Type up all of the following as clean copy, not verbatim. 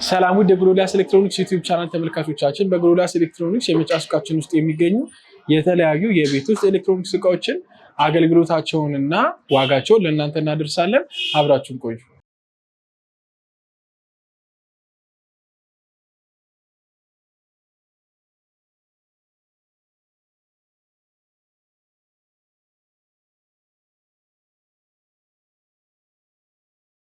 ሰላም ውድ የጎዶልያስ ኤሌክትሮኒክስ ዩቲዩብ ቻናል ተመልካቾቻችን፣ በጎዶልያስ ኤሌክትሮኒክስ የመጫ ሱቃችን ውስጥ የሚገኙ የተለያዩ የቤት ውስጥ ኤሌክትሮኒክስ እቃዎችን አገልግሎታቸውንና ዋጋቸውን ለእናንተ እናደርሳለን። አብራችሁን ቆዩ።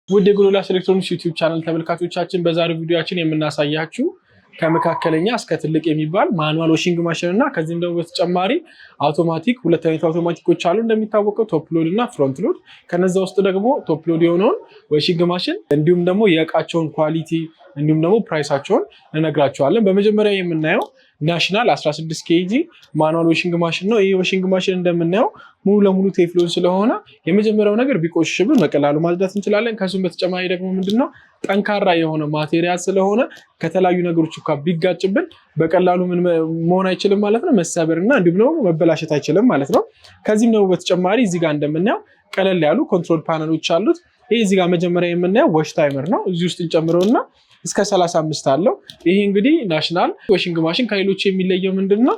ውድ የጎዶልያስ ኤሌክትሮኒክስ ዩቲዩብ ቻናል ተመልካቾቻችን በዛሬው ቪዲዮአችን የምናሳያችሁ ከመካከለኛ እስከ ትልቅ የሚባል ማኑዋል ዋሺንግ ማሽን እና ከዚህም ደግሞ በተጨማሪ አውቶማቲክ ሁለት አይነት አውቶማቲኮች አሉ። እንደሚታወቀው ቶፕ ሎድ እና ፍሮንት ሎድ። ከነዛ ውስጥ ደግሞ ቶፕ ሎድ የሆነውን ዋሺንግ ማሽን እንዲሁም ደግሞ የእቃቸውን ኳሊቲ እንዲሁም ደግሞ ፕራይሳቸውን እንነግራቸዋለን። በመጀመሪያ የምናየው ናሽናል 16 ኬጂ ማኑዋል ዋሺንግ ማሽን ነው። ይሄ ዋሺንግ ማሽን እንደምናየው ሙሉ ለሙሉ ቴፍሎን ስለሆነ የመጀመሪያው ነገር ቢቆሽሽብን በቀላሉ ማጽዳት እንችላለን። ከሱም በተጨማሪ ደግሞ ምንድነው ጠንካራ የሆነ ማቴሪያል ስለሆነ ከተለያዩ ነገሮች እንኳን ቢጋጭብን በቀላሉ ምን መሆን አይችልም ማለት ነው፣ መሰበርና እንዲሁም ደግሞ መበላሸት አይችልም ማለት ነው። ከዚህም ደግሞ በተጨማሪ እዚህ ጋር እንደምናየው ቀለል ያሉ ኮንትሮል ፓነሎች አሉት። ይሄ እዚህ ጋር መጀመሪያ የምናየው ዋሽ ታይመር ነው። እዚህ ውስጥ እንጨምረውና እስከ 35 አለው። ይሄ እንግዲህ ናሽናል ዋሺንግ ማሽን ከሌሎች የሚለየው ምንድነው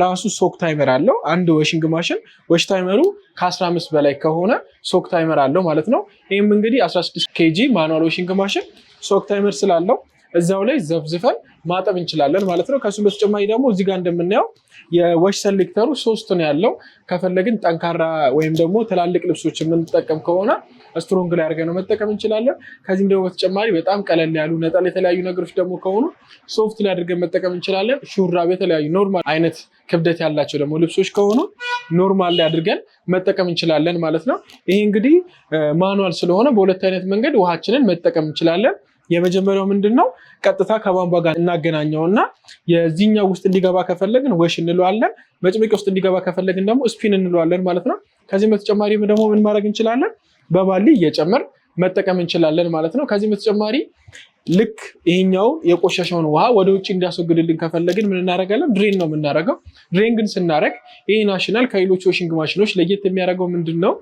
ራሱ ሶክ ታይመር አለው። አንድ ዋሺንግ ማሽን ዋሽ ታይመሩ ከ15 በላይ ከሆነ ሶክ ታይመር አለው ማለት ነው። ይሄም እንግዲህ 16 ኬጂ ማኑዋል ዋሺንግ ማሽን ሶክ ታይመር ስላለው እዛው ላይ ዘፍዝፈን ማጠብ እንችላለን ማለት ነው። ከሱም በተጨማሪ ደግሞ እዚህ ጋር እንደምናየው የዋሽ ሴሌክተሩ 3 ነው ያለው። ከፈለግን ጠንካራ ወይም ደግሞ ትላልቅ ልብሶች የምንጠቀም ከሆነ ስትሮንግ ላይ አድርገን ነው መጠቀም እንችላለን። ከዚህም ደግሞ በተጨማሪ በጣም ቀለል ያሉ ነጠላ የተለያዩ ነገሮች ደግሞ ከሆኑ ሶፍት ላይ አድርገን መጠቀም እንችላለን። ሹራብ የተለያዩ ኖርማል አይነት ክብደት ያላቸው ደግሞ ልብሶች ከሆኑ ኖርማል ላይ አድርገን መጠቀም እንችላለን ማለት ነው። ይሄ እንግዲህ ማኑዋል ስለሆነ በሁለት አይነት መንገድ ውሃችንን መጠቀም እንችላለን። የመጀመሪያው ምንድነው ቀጥታ ከቧንቧ ጋር እናገናኘውና የዚህኛው ውስጥ እንዲገባ ከፈለግን ወሽ እንለዋለን። መጭመቂያ ውስጥ እንዲገባ ከፈለግን ደግሞ ስፒን እንለዋለን ማለት ነው። ከዚህም በተጨማሪ ደግሞ ምን ማድረግ እንችላለን በባሊ እየጨመር መጠቀም እንችላለን ማለት ነው። ከዚህም በተጨማሪ ልክ ይሄኛው የቆሻሻውን ውሃ ወደ ውጭ እንዲያስወግድልን ከፈለግን ምን እናደርጋለን? ድሬን ነው የምናደርገው። ድሬን ግን ስናደርግ ይሄ ናሽናል ከሌሎች ዋሺንግ ማሽኖች ለየት የሚያደርገው ምንድነው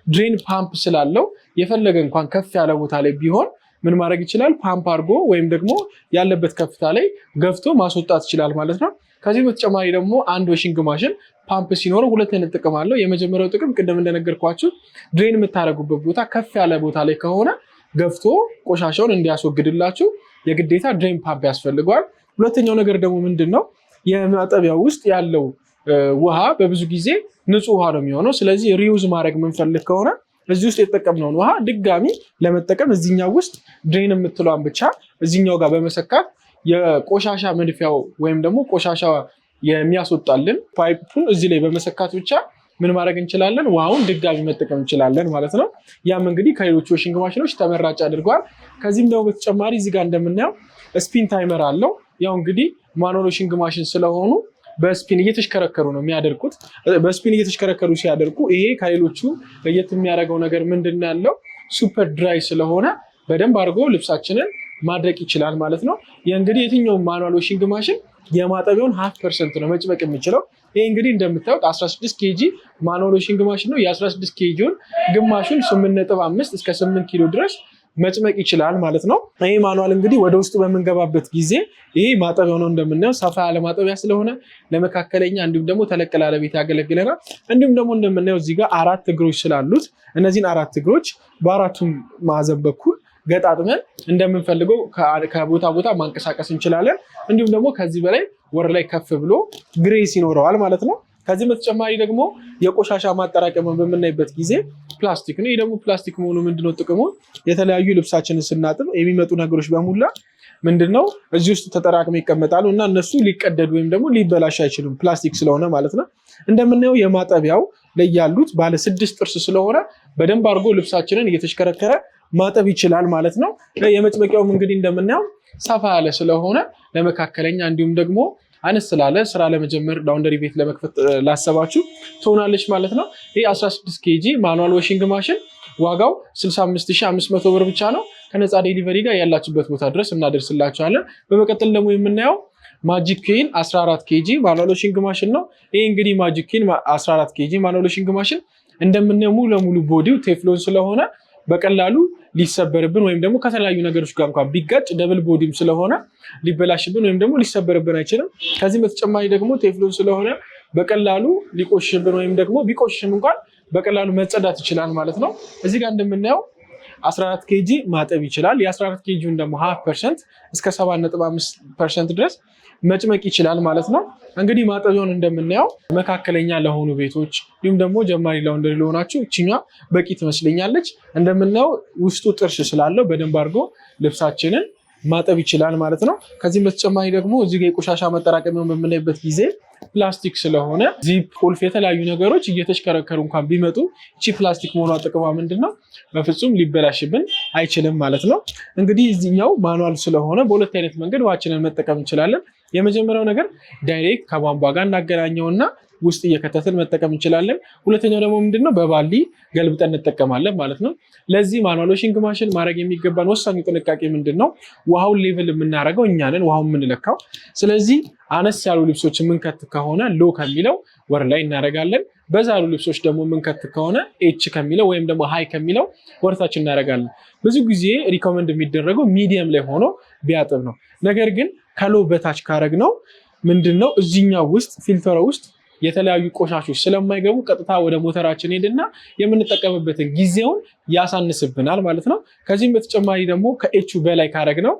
ድሬን ፓምፕ ስላለው የፈለገ እንኳን ከፍ ያለ ቦታ ላይ ቢሆን ምን ማድረግ ይችላል? ፓምፕ አድርጎ ወይም ደግሞ ያለበት ከፍታ ላይ ገፍቶ ማስወጣት ይችላል ማለት ነው። ከዚህ በተጨማሪ ደግሞ አንድ ዋሺንግ ማሽን ፓምፕ ሲኖረው ሁለት አይነት ጥቅም አለው። የመጀመሪያው ጥቅም ቅድም እንደነገርኳችሁ ድሬን የምታደርጉበት ቦታ ከፍ ያለ ቦታ ላይ ከሆነ ገፍቶ ቆሻሻውን እንዲያስወግድላችሁ የግዴታ ድሬን ፓምፕ ያስፈልገዋል። ሁለተኛው ነገር ደግሞ ምንድነው የማጠቢያው ውስጥ ያለው ውሃ በብዙ ጊዜ ንጹህ ውሃ ነው የሚሆነው። ስለዚህ ሪዩዝ ማድረግ የምንፈልግ ከሆነ እዚህ ውስጥ የተጠቀምነውን ውሃ ድጋሚ ለመጠቀም እዚህኛው ውስጥ ድሬን የምትለዋን ብቻ እዚህኛው ጋር በመሰካት የቆሻሻ መድፊያው ወይም ደግሞ ቆሻሻ የሚያስወጣልን ፓይፑን እዚህ ላይ በመሰካት ብቻ ምን ማድረግ እንችላለን? ውሃውን ድጋሚ መጠቀም እንችላለን ማለት ነው። ያም እንግዲህ ከሌሎች ዋሺንግ ማሽኖች ተመራጭ አድርገዋል። ከዚህም ደግሞ በተጨማሪ እዚህ ጋር እንደምናየው ስፒን ታይመር አለው። ያው እንግዲህ ማኑዋል ዋሺንግ ማሽን ስለሆኑ በስፒን እየተሽከረከሩ ነው የሚያደርጉት። በስፒን እየተሽከረከሩ ሲያደርጉ ይሄ ከሌሎቹ ለየት የሚያደርገው ነገር ምንድን ያለው ሱፐር ድራይ ስለሆነ በደንብ አድርጎ ልብሳችንን ማድረቅ ይችላል ማለት ነው። እንግዲህ የትኛውም ማኑዋል ዋሺንግ ማሽን የማጠቢያውን 0.5% ነው መጭመቅ የሚችለው። ይሄ እንግዲህ እንደምታዩት 16 ኬጂ ማኑዋል ዋሺንግ ማሽን ነው። የ16 ኬጂውን ግማሹን 8.5 እስከ 8 ኪሎ ድረስ መጭመቅ ይችላል ማለት ነው። ይሄ ማኑዋል እንግዲህ ወደ ውስጥ በምንገባበት ጊዜ ይሄ ማጠቢያው ነው እንደምናየው ሰፋ ያለ ማጠቢያ ስለሆነ ለመካከለኛ እንዲሁም ደግሞ ተለቅ ላለ ቤት ያገለግለናል። እንዲሁም ደግሞ እንደምናየው እዚህ ጋር 4 እግሮች ስላሉት እነዚህን 4 እግሮች በአራቱም ማዕዘን በኩል ገጣጥመን እንደምንፈልገው ከቦታ ቦታ ማንቀሳቀስ እንችላለን። እንዲሁም ደግሞ ከዚህ በላይ ወር ላይ ከፍ ብሎ ግሬስ ይኖረዋል ማለት ነው። ከዚህ በተጨማሪ ደግሞ የቆሻሻ ማጠራቀምን በምናይበት ጊዜ ፕላስቲክ ነው። ይሄ ደግሞ ፕላስቲክ መሆኑ ምንድነው ጥቅሙ? የተለያዩ ልብሳችንን ስናጥብ የሚመጡ ነገሮች በሙላ ምንድነው እዚህ ውስጥ ተጠራቅመው ይቀመጣሉ እና እነሱ ሊቀደዱ ወይም ደግሞ ሊበላሽ አይችሉም ፕላስቲክ ስለሆነ ማለት ነው። እንደምናየው የማጠቢያው ላይ ያሉት ባለ 6 ጥርስ ስለሆነ በደንብ አድርጎ ልብሳችንን እየተሽከረከረ ማጠብ ይችላል ማለት ነው። የመጭመቂያውም እንግዲህ እንደምናየው ሰፋ ያለ ስለሆነ ለመካከለኛ እንዲሁም ደግሞ አነስ ስላለ ስራ ለመጀመር ላውንደሪ ቤት ለመክፈት ላሰባችሁ ትሆናለች ማለት ነው። ይሄ 16 ኬጂ ማኑዋል ዋሺንግ ማሽን ዋጋው 65500 ብር ብቻ ነው። ከነፃ ዴሊቨሪ ጋር ያላችሁበት ቦታ ድረስ እናደርስላችኋለን። በመቀጠል ደግሞ የምናየው ማጂክ ኩዊን 14 ኬጂ ማኑዋል ዋሺንግ ማሽን ነው። ይሄ እንግዲህ ማጂክ ኩዊን 14 ኬጂ ማኑዋል ዋሺንግ ማሽን እንደምናየው ሙሉ ለሙሉ ቦዲው ቴፍሎን ስለሆነ በቀላሉ ሊሰበርብን ወይም ደግሞ ከተለያዩ ነገሮች ጋር እንኳን ቢጋጭ ደብል ቦዲም ስለሆነ ሊበላሽብን ወይም ደግሞ ሊሰበርብን አይችልም። ከዚህም በተጨማሪ ደግሞ ቴፍሎን ስለሆነ በቀላሉ ሊቆሽሽብን ወይም ደግሞ ቢቆሽሽም እንኳን በቀላሉ መጸዳት ይችላል ማለት ነው። እዚህ ጋር እንደምናየው 14 ኬጂ ማጠብ ይችላል። የ14 ኬጂውን ደግሞ 0.5% እስከ 7.5% ድረስ መጭመቅ ይችላል ማለት ነው። እንግዲህ ማጠቢያውን እንደምናየው መካከለኛ ለሆኑ ቤቶች እንዲሁም ደግሞ ጀማሪ ላውንደሪ ለሆናችሁ እችኛ በቂ ትመስለኛለች። እንደምናየው ውስጡ ጥርስ ስላለው በደንብ አድርጎ ልብሳችንን ማጠብ ይችላል ማለት ነው። ከዚህም በተጨማሪ ደግሞ እዚህ ጋር የቆሻሻ መጠራቀሚያውን በምናይበት ጊዜ ፕላስቲክ ስለሆነ ዚፕ፣ ቁልፍ፣ የተለያዩ ነገሮች እየተሽከረከሩ እንኳን ቢመጡ እቺ ፕላስቲክ መሆኗ ጥቅሟ ምንድነው? በፍጹም ሊበላሽብን አይችልም ማለት ነው። እንግዲህ እዚህኛው ማኑዋል ስለሆነ በሁለት አይነት መንገድ ውሃችንን መጠቀም እንችላለን። የመጀመሪያው ነገር ዳይሬክት ከቧንቧ ጋር እናገናኘውና ውስጥ እየከተትን መጠቀም እንችላለን። ሁለተኛው ደግሞ ምንድነው? በባሊ ገልብጠን እንጠቀማለን ማለት ነው። ለዚህ ማኑዋል ዋሺንግ ማሽን ማድረግ የሚገባን ወሳኙ ጥንቃቄ ምንድነው? ውሃውን ሌቭል የምናደርገው እኛ ነን፣ ውሃውን የምንለካው። ስለዚህ አነስ ያሉ ልብሶች የምንከት ከሆነ ሎ ከሚለው ወር ላይ እናደርጋለን። በዛ ያሉ ልብሶች ደግሞ የምንከት ከሆነ ኤች ከሚለው ወይም ደግሞ ሃይ ከሚለው ወርታች እናደርጋለን። ብዙ ጊዜ ሪኮመንድ የሚደረገው ሚዲየም ላይ ሆኖ ቢያጥብ ነው። ነገር ግን ከሎ በታች ካረግነው ምንድነው እዚህኛው ውስጥ ፊልተር ውስጥ የተለያዩ ቆሻሾች ስለማይገቡ ቀጥታ ወደ ሞተራችን ሄድና የምንጠቀምበትን ጊዜውን ያሳንስብናል ማለት ነው። ከዚህም በተጨማሪ ደግሞ ከኤቹ በላይ ካረግነው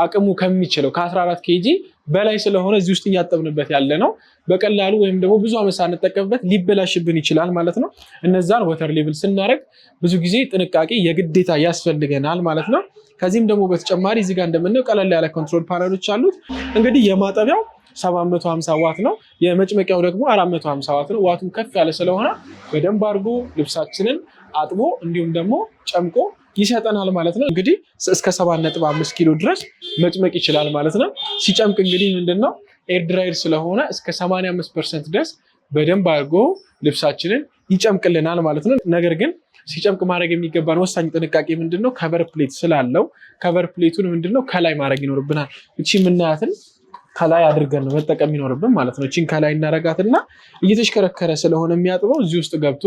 አቅሙ ከሚችለው ከ14 ኬጂ በላይ ስለሆነ እዚህ ውስጥ እያጠብንበት ያለ ነው በቀላሉ ወይም ደግሞ ብዙ ዓመት ሳንጠቀምበት ሊበላሽብን ይችላል ማለት ነው። እነዛን ወተር ሌቭል ስናደርግ ብዙ ጊዜ ጥንቃቄ የግዴታ ያስፈልገናል ማለት ነው። ከዚህም ደግሞ በተጨማሪ እዚህ ጋር እንደምናየው ቀለል ያለ ኮንትሮል ፓነሎች አሉት። እንግዲህ የማጠቢያው 750 ዋት ነው። የመጭመቂያው ደግሞ 450 ዋት ነው። ዋቱም ከፍ ያለ ስለሆነ በደንብ አድርጎ ልብሳችንን አጥቦ እንዲሁም ደግሞ ጨምቆ ይሰጠናል ማለት ነው። እንግዲህ እስከ 7.5 ኪሎ ድረስ መጭመቅ ይችላል ማለት ነው። ሲጨምቅ እንግዲህ ምንድነው ኤር ድራየር ስለሆነ እስከ 85% ድረስ በደንብ አድርጎ ልብሳችንን ይጨምቅልናል ማለት ነው። ነገር ግን ሲጨምቅ ማድረግ የሚገባን ወሳኝ ጥንቃቄ ምንድነው? ከቨር ፕሌት ስላለው ከቨር ፕሌቱን ምንድነው ከላይ ማድረግ ይኖርብናል። እቺ የምናያትን ከላይ አድርገን ነው መጠቀም ይኖርብን ማለት ነው። እቺን ከላይ እናረጋትና እየተሽከረከረ ስለሆነ የሚያጥበው እዚህ ውስጥ ገብቶ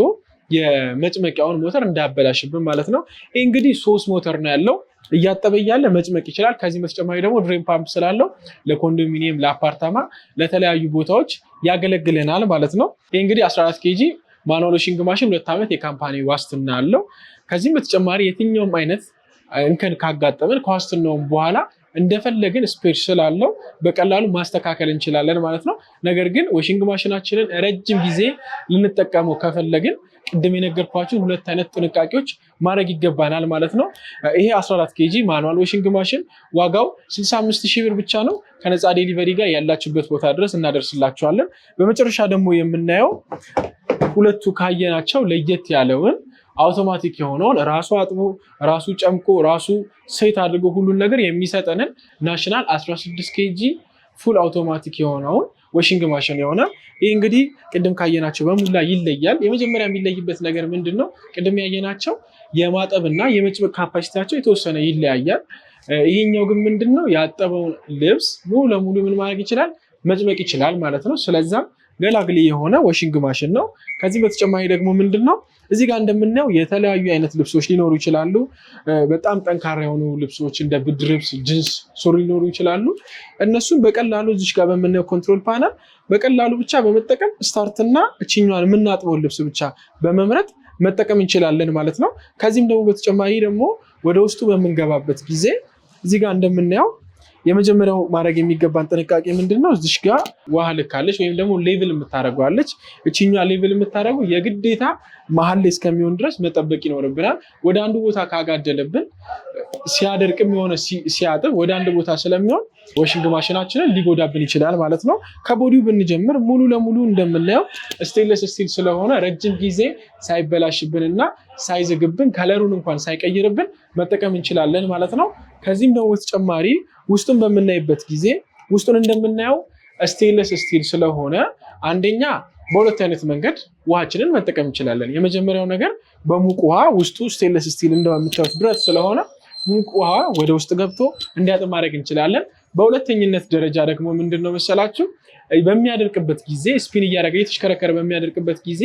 የመጭመቂያውን ሞተር እንዳያበላሽብን ማለት ነው። ይህ እንግዲህ 3 ሞተር ነው ያለው። እያጠበ እያለ መጭመቅ ይችላል። ከዚህ በተጨማሪ ደግሞ ድሬን ፓምፕ ስላለው ለኮንዶሚኒየም፣ ለአፓርታማ፣ ለተለያዩ ቦታዎች ያገለግለናል ማለት ነው። ይህ እንግዲህ 14 ኬጂ ማኑዋል ዋሺንግ ማሽን 2 ዓመት የካምፓኒ ዋስትና አለው። ከዚህም በተጨማሪ የትኛውም አይነት እንከን ካጋጠመን ከዋስትናውም በኋላ እንደፈለግን ስፔር ስላለው በቀላሉ ማስተካከል እንችላለን ማለት ነው። ነገር ግን ዋሺንግ ማሽናችንን ረጅም ጊዜ ልንጠቀመው ከፈለግን ቅድም የነገርኳችሁ 2 አይነት ጥንቃቄዎች ማድረግ ይገባናል ማለት ነው። ይሄ 14 ኬጂ ማኑዋል ዋሺንግ ማሽን ዋጋው 65,000 ብር ብቻ ነው። ከነፃ ዴሊቨሪ ጋር ያላችሁበት ቦታ ድረስ እናደርስላችኋለን። በመጨረሻ ደግሞ የምናየው ሁለቱ ካየናቸው ለየት ያለውን አውቶማቲክ የሆነውን ራሱ አጥቦ ራሱ ጨምቆ ራሱ ሴት አድርጎ ሁሉን ነገር የሚሰጠንን ናሽናል 16 ኬጂ ፉል አውቶማቲክ የሆነውን ዋሺንግ ማሽን የሆነ ይህ እንግዲህ ቅድም ካየናቸው በሙላ ይለያል። የመጀመሪያ የሚለይበት ነገር ምንድን ነው? ቅድም ያየናቸው የማጠብና የመጭመቅ ካፓሲቲያቸው የተወሰነ ይለያያል። ይሄኛው ግን ምንድን ነው? ያጠበውን ልብስ ሙሉ ለሙሉ ምን ማድረግ ይችላል? መጭመቅ ይችላል ማለት ነው። ስለዛም ገላግሌ የሆነ ዋሺንግ ማሽን ነው። ከዚህ በተጨማሪ ደግሞ ምንድን ነው እዚህ ጋር እንደምናየው የተለያዩ አይነት ልብሶች ሊኖሩ ይችላሉ። በጣም ጠንካራ የሆኑ ልብሶች እንደ ብርድ ልብስ፣ ጂንስ፣ ሱሪ ሊኖሩ ይችላሉ። እነሱን በቀላሉ እዚህ ጋር በምናየው ኮንትሮል ፓነል በቀላሉ ብቻ በመጠቀም ስታርትና እችኛዋን የምናጥበውን ልብስ ብቻ በመምረጥ መጠቀም እንችላለን ማለት ነው። ከዚህም ደግሞ በተጨማሪ ደግሞ ወደ ውስጡ በምንገባበት ጊዜ እዚህ ጋር እንደምናየው የመጀመሪያው ማድረግ የሚገባን ጥንቃቄ ምንድነው? እዚሽ ጋር ውሃ ልካለች ወይም ደግሞ ሌቭል የምታደርገዋለች። እቺኛ ሌቭል የምታደርገው የግዴታ መሀል ላይ እስከሚሆን ድረስ መጠበቅ ይኖርብናል። ወደ አንዱ ቦታ ካጋደለብን ሲያደርቅም የሆነ ሲያጥብ ወደ አንድ ቦታ ስለሚሆን ዋሺንግ ማሽናችንን ሊጎዳብን ይችላል ማለት ነው። ከቦዲው ብንጀምር ሙሉ ለሙሉ እንደምናየው ስቴንለስ ስቲል ስለሆነ ረጅም ጊዜ ሳይበላሽብንና ሳይዝግብን ከለሩን እንኳን ሳይቀይርብን መጠቀም እንችላለን ማለት ነው። ከዚህም ደግሞ በተጨማሪ ውስጡን በምናይበት ጊዜ ውስጡን እንደምናየው ስቴንለስ ስቲል ስለሆነ አንደኛ በሁለት አይነት መንገድ ውሃችንን መጠቀም እንችላለን። የመጀመሪያው ነገር በሙቅ ውሃ ውስጡ ስቴንለስ ስቲል እንደምታዩት ብረት ስለሆነ ሙቅ ውሃ ወደ ውስጥ ገብቶ እንዲያጥብ ማድረግ እንችላለን። በሁለተኝነት ደረጃ ደግሞ ምንድነው መሰላችሁ? በሚያደርቅበት ጊዜ ስፒን እያደረገ የተሽከረከረ በሚያደርቅበት ጊዜ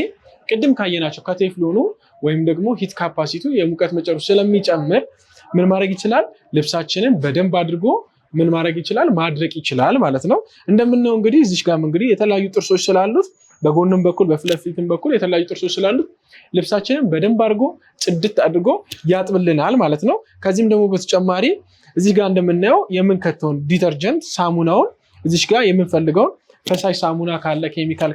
ቅድም ካየናቸው ከቴፍሎኑ ወይም ደግሞ ሂት ካፓሲቲው የሙቀት መጨረሻ ስለሚጨምር ምን ማድረግ ይችላል? ልብሳችንን በደንብ አድርጎ ምን ማድረግ ይችላል? ማድረቅ ይችላል ማለት ነው። እንደምናየው እንግዲህ እዚህ ጋር እንግዲህ የተለያዩ ጥርሶች ስላሉት በጎንም በኩል በፊት ለፊትም በኩል የተለያዩ ጥርሶች ስላሉት ልብሳችንን በደንብ አድርጎ ጽድት አድርጎ ያጥብልናል ማለት ነው። ከዚህም ደግሞ በተጨማሪ እዚህ ጋር እንደምናየው የምንከተውን ዲተርጀንት ሳሙናውን እዚህ ጋር የምንፈልገውን ፈሳሽ ሳሙና ካለ ኬሚካል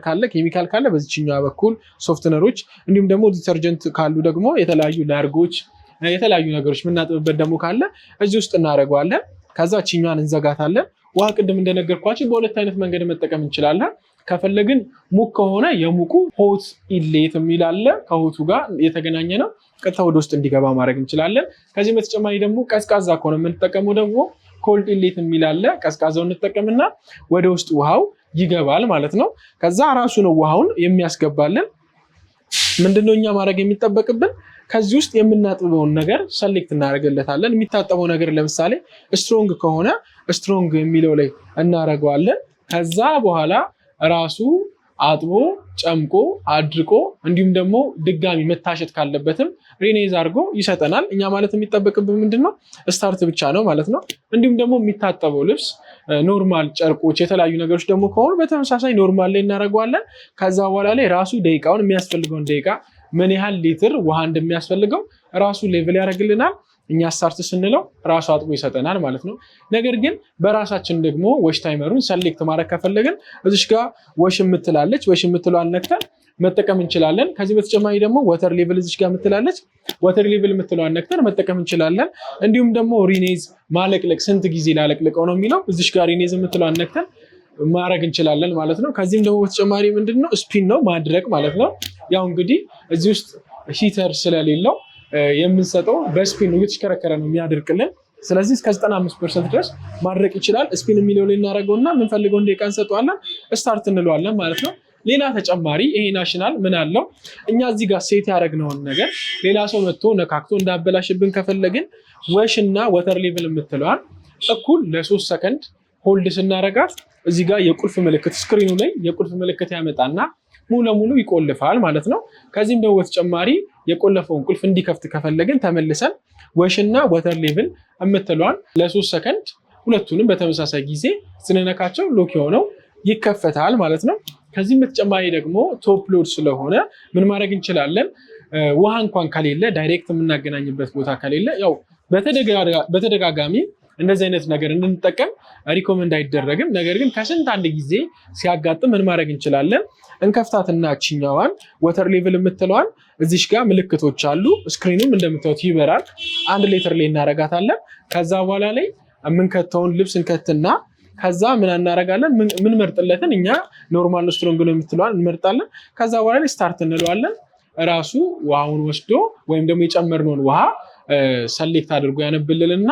ካለ በዚህኛው በኩል ሶፍትነሮች፣ እንዲሁም ደግሞ ዲተርጀንት ካሉ ደግሞ የተለያዩ ላርጎች የተለያዩ ነገሮች ምናጥብበት ደግሞ ካለ እዚህ ውስጥ እናደርገዋለን። ከዛ ቺኛን እንዘጋታለን። ውሃ ቅድም እንደነገርኳችሁ በሁለት አይነት መንገድ መጠቀም እንችላለን። ከፈለግን ሙቅ ከሆነ የሙቁ ሆት ኢሌት የሚል አለ፣ ከሆቱ ጋር የተገናኘ ነው። ቀጥታ ወደ ውስጥ እንዲገባ ማድረግ እንችላለን። ከዚህ በተጨማሪ ደግሞ ቀዝቃዛ ከሆነ የምንጠቀመው ደግሞ ኮልድ ኢሌት የሚል አለ። ቀዝቃዛው እንጠቀምና ወደ ውስጥ ውሃው ይገባል ማለት ነው። ከዛ ራሱ ነው ውሃውን የሚያስገባልን። ምንድነው እኛ ማድረግ የሚጠበቅብን? ከዚህ ውስጥ የምናጥበውን ነገር ሰሌክት እናደርግለታለን። የሚታጠበው ነገር ለምሳሌ ስትሮንግ ከሆነ ስትሮንግ የሚለው ላይ እናደርገዋለን። ከዛ በኋላ ራሱ አጥቦ ጨምቆ አድርቆ እንዲሁም ደግሞ ድጋሚ መታሸት ካለበትም ሪኔዝ አድርጎ ይሰጠናል። እኛ ማለት የሚጠበቅብን ምንድነው? ስታርት ብቻ ነው ማለት ነው። እንዲሁም ደግሞ የሚታጠበው ልብስ ኖርማል ጨርቆች የተለያዩ ነገሮች ደግሞ ከሆኑ በተመሳሳይ ኖርማል ላይ እናደርገዋለን። ከዛ በኋላ ላይ ራሱ ደቂቃውን የሚያስፈልገውን ደቂቃ ምን ያህል ሊትር ውሃ እንደሚያስፈልገው ራሱ ሌቭል ያደርግልናል። እኛ ስታርት ስንለው ራሱ አጥቦ ይሰጠናል ማለት ነው። ነገር ግን በራሳችን ደግሞ ወሽ ታይመሩን ሰሌክት ማድረግ ከፈለግን እዚሽ ጋር ወሽ የምትላለች ወሽ የምትለዋን ነክተን መጠቀም እንችላለን። ከዚህ በተጨማሪ ደግሞ ወተር ሌቭል እዚሽ ጋር የምትላለች ወተር ሌቭል የምትለዋን ነክተን መጠቀም እንችላለን። እንዲሁም ደግሞ ሪኔዝ ማለቅለቅ ስንት ጊዜ ላለቅልቀው ነው የሚለው እዚሽ ጋር ሪኔዝ የምትለዋን ነክተን ማድረግ እንችላለን ማለት ነው። ከዚህም ደግሞ በተጨማሪ ምንድነው ስፒን ነው ማድረቅ ማለት ነው። ያው እንግዲህ እዚህ ውስጥ ሂተር ስለሌለው የምንሰጠው በስፒን ነው፣ እየተሽከረከረ ነው የሚያደርቅልን። ስለዚህ እስከ 95% ድረስ ማድረቅ ይችላል። ስፒን የሚለው ላይ እናደርገውና የምንፈልገውን ደቂቃ እንሰጠዋለን፣ ስታርት እንለዋለን ማለት ነው። ሌላ ተጨማሪ ይሄ ናሽናል ምን አለው? እኛ እዚህ ጋር ሴት ያደረግነውን ነገር ሌላ ሰው መጥቶ ነካክቶ እንዳበላሽብን ከፈለግን ወሽ እና ወተር ሌቭል የምትለዋል እኩል ለ3 ሰከንድ ሆልድ ስናረጋት እዚህ ጋር የቁልፍ ምልክት ስክሪኑ ላይ የቁልፍ ምልክት ያመጣና ሙሉ ለሙሉ ይቆልፋል ማለት ነው። ከዚህም ደግሞ በተጨማሪ የቆለፈውን ቁልፍ እንዲከፍት ከፈለግን ተመልሰን ወሽና ወተር ሌቭል የምትለዋል ለ3 ሰከንድ ሁለቱንም በተመሳሳይ ጊዜ ስንነካቸው ሎክ የሆነው ይከፈታል ማለት ነው። ከዚህም በተጨማሪ ደግሞ ቶፕ ሎድ ስለሆነ ምን ማድረግ እንችላለን? ውሃ እንኳን ከሌለ ዳይሬክት የምናገናኝበት ቦታ ከሌለ ያው በተደጋጋሚ እንደዚህ አይነት ነገር እንድንጠቀም ሪኮመንድ አይደረግም። ነገር ግን ከስንት አንድ ጊዜ ሲያጋጥም ምን ማድረግ እንችላለን? እንከፍታትና ችኛዋን ወተር ሌቭል የምትለዋን እዚሽ ጋር ምልክቶች አሉ። ስክሪኑም እንደምታዩት ይበራል። 1 ሊትር ላይ እናረጋታለን። ከዛ በኋላ ላይ የምንከተውን ልብስ እንከትና ከዛ ምን እናረጋለን? ምን መርጥለትን እኛ ኖርማል ስትሮንግ ነው የምትለዋን እንመርጣለን። ከዛ በኋላ ላይ ስታርት እንለዋለን። ራሱ ውሃውን ወስዶ ወይም ደግሞ የጨመርነውን ውሃ ሰሌክት አድርጎ ያነብልልና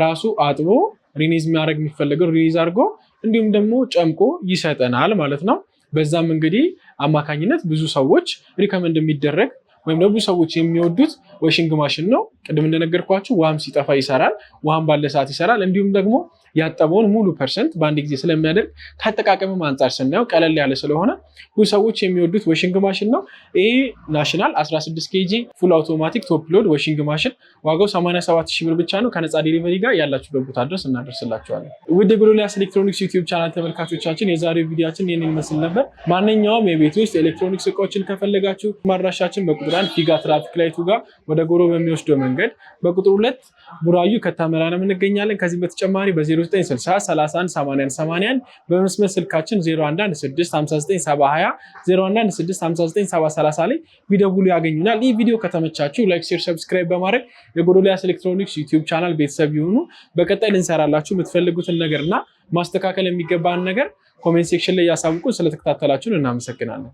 ራሱ አጥቦ ሪኒዝ የሚያደርግ የሚፈልገው ሪኒዝ አድርጎ እንዲሁም ደግሞ ጨምቆ ይሰጠናል ማለት ነው። በዛም እንግዲህ አማካኝነት ብዙ ሰዎች ሪከመንድ የሚደረግ ወይም ደግሞ ሰዎች የሚወዱት ዋሽንግ ማሽን ነው። ቅድም እንደነገርኳችሁ ውሃም ሲጠፋ ይሰራል፣ ውሃም ባለ ሰዓት ይሰራል። እንዲሁም ደግሞ ያጠበውን ሙሉ ፐርሰንት በአንድ ጊዜ ስለሚያደርግ ከአጠቃቀምም አንጻር ስናየው ቀለል ያለ ስለሆነ ብዙ ሰዎች የሚወዱት ዋሽንግ ማሽን ነው። ይሄ ናሽናል 16 ኬጂ ፉል አውቶማቲክ ቶፕ ሎድ ዋሽንግ ማሽን ዋጋው 87,000 ብር ብቻ ነው። ከነፃ ዴሊቨሪ ጋር ያላችሁበት ቦታ ድረስ እናደርስላችኋለን። ውድ ጎዶልያስ ኤሌክትሮኒክስ ዩቲዩብ ቻናል ተመልካቾቻችን የዛሬው ቪዲዮአችን ይህንን ይመስል ነበር። ማንኛውም የቤት ውስጥ ኤሌክትሮኒክስ እቃዎችን ከፈለጋችሁ ማድራሻችን በቁጥር 1 ፊጋ ትራፊክ ላይቱ ጋር ወደ ጎሮ በሚወስደው መንገድ፣ በቁጥር 2 ቡራዩ ከታመራንም እንገኛለን። ከዚህ በተጨማሪ በ0960 31 81 81 በመስመር ስልካችን 0116597020 0116597030 ላይ ቢደውሉ ያገኙናል። ይህ ቪዲዮ ከተመቻችሁ ላይክ፣ ሼር፣ ሰብስክራይብ በማድረግ የጎዶልያስ ኤሌክትሮኒክስ ዩቲዩብ ቻናል ቤተሰብ ይሁኑ። በቀጣይ ልንሰራላችሁ የምትፈልጉትን ነገርና ማስተካከል የሚገባን ነገር ኮሜንት ሴክሽን ላይ ያሳውቁን። ስለተከታተላችሁን እናመሰግናለን።